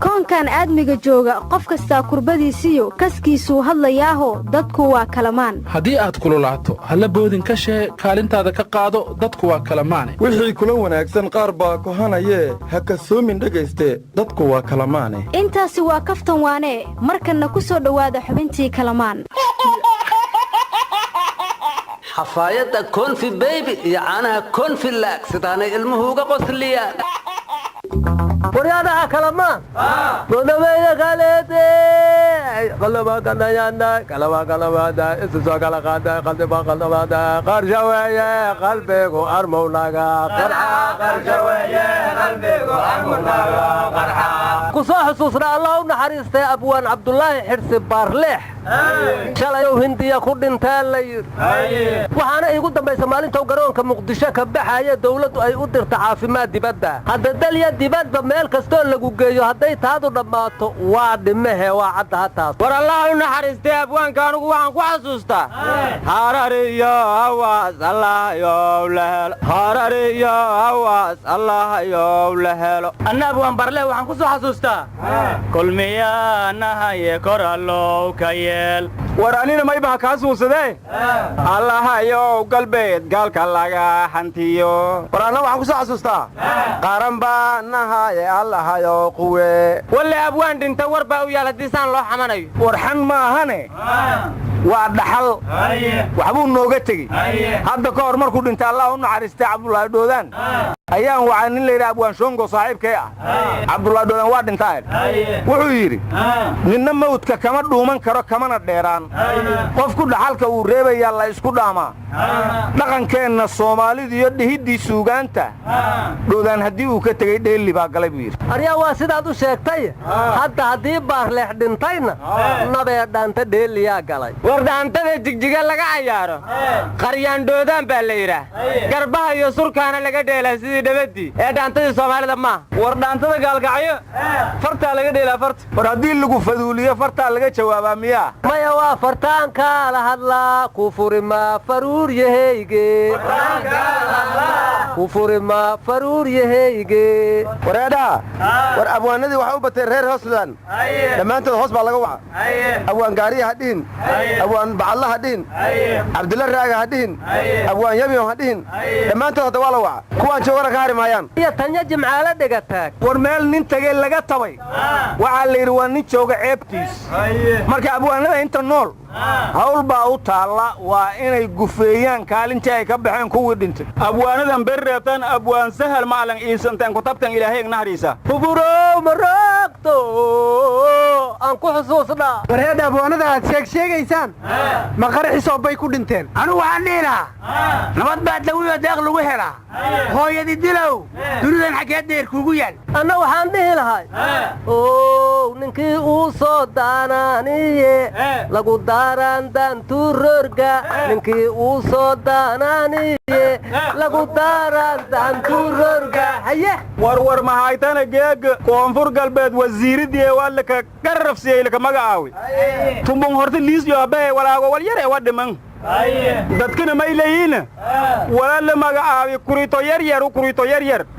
koonkan aadmiga jooga qof kasta kurbadiisiyo kaskiisuu hadlayaaho dadku waa kalamaan haddii aad kululaato halla boodin ka shee kaalintaada ka qaado dadku waa kalamaane wixii kula wanaagsan qaar baa kohanayee ha kasoomin dhegayste dadku waa kalamaane intaasi waa kaftan waanee markanna ku soo dhowaada xubintii kalamaan xafaayadda konfi baby iyo caanaha konfi laag sidaanay ilmuhu uga qosliyaan waryaadaha kalamaan godobeeya kaleete qalaba kanayana kalaba isu kala qaada qalba qalba qarshaweeye qalbigu armownaga qarshaweeye qalbigu armownaga qarxa ku soo xusuusna Allah u naxariistay abwaan Abdullaahi Xirsi Baarleex shalay oo Hindiya ku dhintaan la yiri waxaana igu dambaysa maalinta garoonka Muqdisho ka baxaya dawladdu ay u dirta caafimaad dibadda hadda dalya dibadda meel kasto lagu geeyo haday taadu dhamaato waa dhimahe waa cadda taas war Allah u naxariistay abwaanka anigu waxaan ku xasuustaa harariyo hawaas Allah yow lahel harariyo hawaas Allah yow lahel annabi waan barle waxaan ku soo xasuustaa kulmiyanahaye korallow kayeel war anina may baa ka xasuusadee Allah yow galbeed gaalka laga hantiyo war anna waxaan ku soo xasuustaa qaran baa nahaye Allah yow quwe walla abwaan dhinta war baa u yaala disaan loo xamanayo warxan ma ahane waa dhaxal waxbuu nooga tegi hadda ka hor markuu dhinta Allah u naxariistay Cabdullaahi Doodaan ayaan waxaan in leeyahay abwaan shongo saaxiibkay ah Cabdullaahi Doodaan waa dhintay wuxuu yiri ninna mawdka kama dhuuman karo kamana dheeraan qofku dhaxalka uu reebaya la isku dhaama dhaqankeena Soomaalidu iyo dhihidii suugaanta Doodaan hadii uu ka tagay dheeli baa galay buu yiri ariya waa sidaad u sheegtay hadda hadii Baarleex dhintayna nabee dhaanta dheeliyaa galay wardaantada jigjiga laga ciyaaro qaryaan Doodaan baa la yiraahdaa garbaha iyo surkaana laga dheelaa sidii dhabadii ee dhaantada Soomaalida ma wardaantada gaalgacyo farta laga dheelaa farta war hadii lagu faduuliyo farta laga jawaabaa miyaa maya waa fartaanka la hadlaa kufurima faruur yahayge fartaanka la hadlaa kufurima faruur yahayge wareeda war abwaanadii waxa u batay reer Hoosland dhamaantood hoos baa laga waca abwaan gaariya hadin abwaan bacalla hadin Abdullah Raaga hadin abwaan Yamiyo hadin dhamaantood hada waa la waca kuwaan joogana ka harimayaan iyo tanya jimcaale dhigataag war meel nin tagay laga tabay waxa la yiri waa nin jooga ceebtiis marka abwaanada inta nool hawl baa u taala waa inay gufeeyaan kaalintii ay ka baxeen kuwii dhintay abwaanadan bereetan abwaan sahal maalan iisantan ku tabtan ilaahay naxariisa buburo maraqto aan ku xusuusnaa wareeda abwaanada aad sheegaysaan ma qarxiso bay ku dhinteen anu waxaan dhiilaa nabad baa dawiyo deeq lagu helaa hooyadii dilow dunidan xageed dheer kugu yaal anna waxaan dhihi lahay oo ninkii uu soo daanaaniye lagu daaraan daantuurorga ninkii uu soo daanaaniye lagu daaraan daantuurorga haye war mahaytana geeg koonfur galbeed wasiiradii waa la ka qarrafsiyay la ka magacaawi tumbun horta liis iyo abe walaago wal yar ee wadhiman dadkana ma ilayina wala la magacaabi kurito yar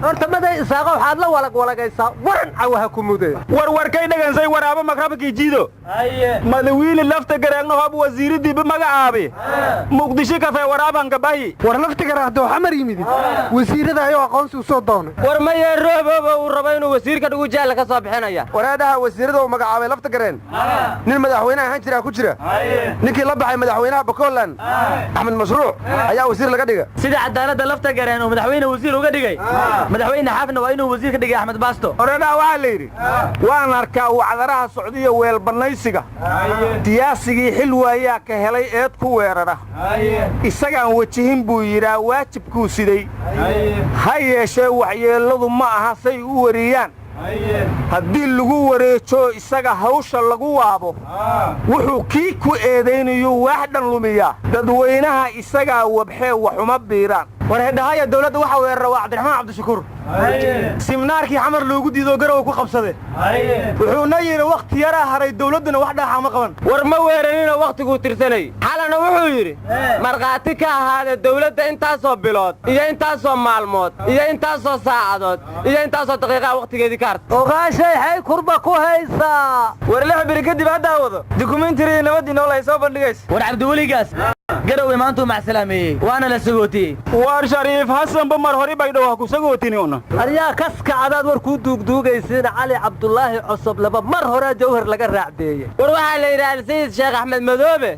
horta maday isaaqo waxaad la walagaysaa waran cawaha ku mudee warkay dhagansay waraabo makrabkii jiido madawiili lafta gareegno hab wasiiradii magacaabi muqdisho ka fay waraaban gabahi war lafta garaahdo xamar yimid wasiirada ayo aqoonsi u soo doonay war ma yeeroobo uu rabo inuu wasiirka dhugu jeel ka soo bixinaya waraadaha wasiirada uu magacaabay lafta gareen nin madaxweynaha ahaan jira ku jira ninkii la baxay madaxweynaha Bakolan Ahmed Masruuc ayaa wasiir laga dhigay sida cadaalada lafta gareen oo madaxweyne wasiir uga dhigay madaxweyne xafna waa inuu wasiir ka dhigay Ahmed Baasto orada waxa la yiri waan arkaa wacdaraha Sacuudiga weel banaysiga siyaasigii xilwaaya ka helay eed ku weerara isagaan wajihin buu yiraa waajibku siday hayeeshee waxyeeladu ma aha say u wariyaan haddii lagu wareejo isaga hawsha lagu waabo wuxuu kii ku eedeynayo wax dhan lumiya dadweynaha isaga wabxee waxuma biiraan war hedhahaya dawladda waxa weerara waa cabdiraxmaan cabdishakuur siminaarkii xamar loogu diido garow ku qabsaday wuxuuna yidhi wakhti yaraa haray dawladduna wax dhaaxa ma qaban war ma weeraninoo wakhtiguu tirsanay xalana wuxuu yidhi markhaati ka ahaada dawladda intaasoo bilood iyo intaasoo maalmood iyo intaasoo saacadood iyo intaasoo daqiiqaa wakhtigeedii ka harta ogaashay xay kurba ku haysaa war lix biri kadib haddaa wado dukumentariya nabadii nool ay soo bandhigaysa war cabdiweligaas garowe maantuu macsalaameeyey waana la sagootiyey war shariif xasanba mar hore bay dhowaa ku sagootini una aryaa kaska cadaad war kuu duugduugaysiina cali cabdulaahi cosob laba mar horaa jawhar laga raacdeeyey war waxaa la yidhi alsayiid sheekh axmed madoobe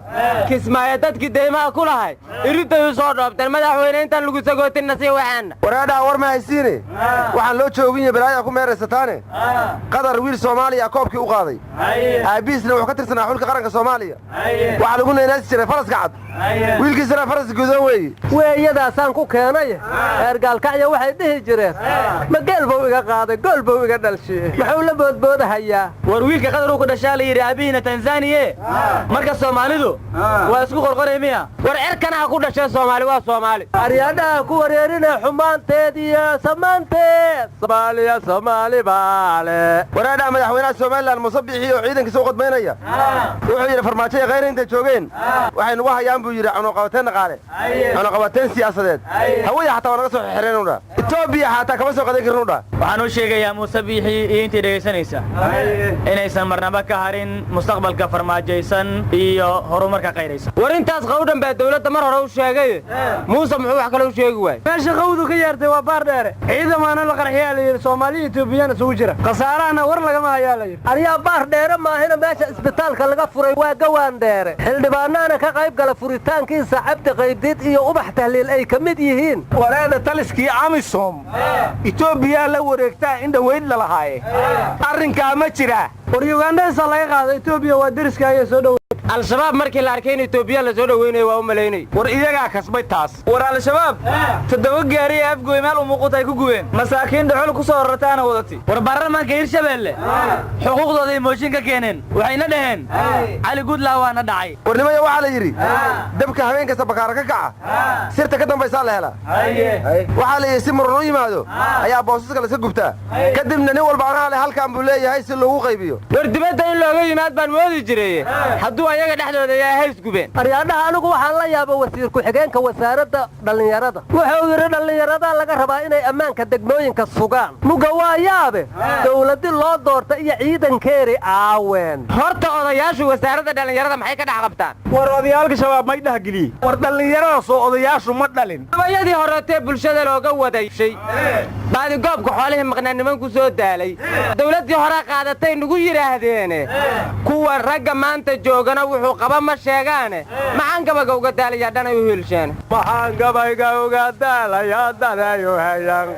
kismaayo dadkii deymaha ku lahay iridday u soo dhoobteen madaxweyne intaan lagu sagootinna sii waxaana waraadhaa war ma haysiine waxaan loo jooginyo balaayaa ku meeraysataane qadar wiil soomaaliya koobkii u qaaday aabihiisna wuxuu ka tirsanaa xulka qaranka soomaaliya waxaa lagu naynaasi jiray faraska cad wiilkiisana faras gudoon weeye weeyadaasaan ku keenay eergaalkacya waxay dhihi jireen ma geel buu iga qaaday gool buu iga dhalshiye muxuu la boodboodahayaa war wiilka qadar uu ku dhashaa la yidhi aabihiina tanzaniye marka soomaalidu waa isku qorqoray miya war cerkana ha ku dhashee soomaali waa soomaali aryaadhaha ku wareerinee xumaanteed iyo samaanteed soomaaliya soomaali baale waraadhaha madaxweynaha somalilan musabixii oo ciidankiisa u qodmaynaya wuxuu yidhi farmaajo iyo khayra intay joogeen waxay nugu hayaan buu yidhi cunuqabateen dhaqaale cunuqabateen siyaasadeed hawada xataa waa naga soo xireen udha etoobiya xataa kama soo qadan karin udha waxaan u sheegayaa muuse biixii iyo intii dhegaysanaysa inaysan marnaba ka harin mustaqbalka farmaajaysan iyo horumarka qayraysan war intaas qawdhan baa dawladda mar hore u sheegay muuse muxuu wax kale u sheegi waayey meesha qawdu ka yeertay waa baar dheere ciidamaana la qarxiyaa la yidhi soomaaliya etoobiyana isugu jira khasaarahana war lagama hayaa la yidhi aryaa baar dheere maahina meesha isbitaalka laga furay waa gawaan dheere xildhibaanaana ka qayb gala furitaankiisa cabdi qaybdiid iyo ubax tahliil ay ka mid yihiin wareeda taliskii amisom etoobiyaa la wareegtaa in dhaweyd la lahaaye arrinkaa ma jira war yugandhaysa laga qaada etoobiya waa deriska ayay soo dhowe al-shabaab markii la arkay in etoobiya la soo dhoweynayo waa u malaynay war iyagaa kasbay taas war al-shabaab 7 gaari ee afgooy meel u muuqata ay ku gubeen masaakiin dhaxul ku soo rartaana wadati war baarlamaanka hirshabeelle xuquuqdooda ay mooshin ka keeneen waxayna dhaheen cali gudlaa waana dhacay warnimaya waxaa la yidhi dabka habeen kasta bakaara ka kaca sirta ka dambaysaa la helaa waxaa la yidhi si muran u yimaado ayaa boosaska la iska gubtaa kadibna nin walba anaha le halkaan buu leeyahay si loogu qaybiyo war dibadda in looga yimaad baan moodi jiray hadduu ayaga dhexdooda ayaa hays gubeen aryaadhaha anigu waxaan la yaaba wasiir ku-xigeenka wasaaradda dhallinyarada wuxuu yidhi dhallinyarada laga rabaa inay ammaanka degmooyinka sugaan muga waa yaabe dawladdi loo doorta iyo ciidankeeri aaween horta odayaashu wasaaradda dhallinyarada maxay ka dhex qabtaan war odayaalka shabaab may dhexgeliyey war dhallinyarada soo odayaashu ma dhalin dabayadii horeetee bulshada looga wadayshay baadigoobka xoolihii maqnaa nimanku soo daalay dawladdii hore qaadatay nugu yidhaahdeene kuwa ragga maanta joogana wuxuu qaba ma sheegaane maxaan gabayga uga daalayaa dhanay u hiilsheen maxaan gabayga uga daalayaa danayu hayan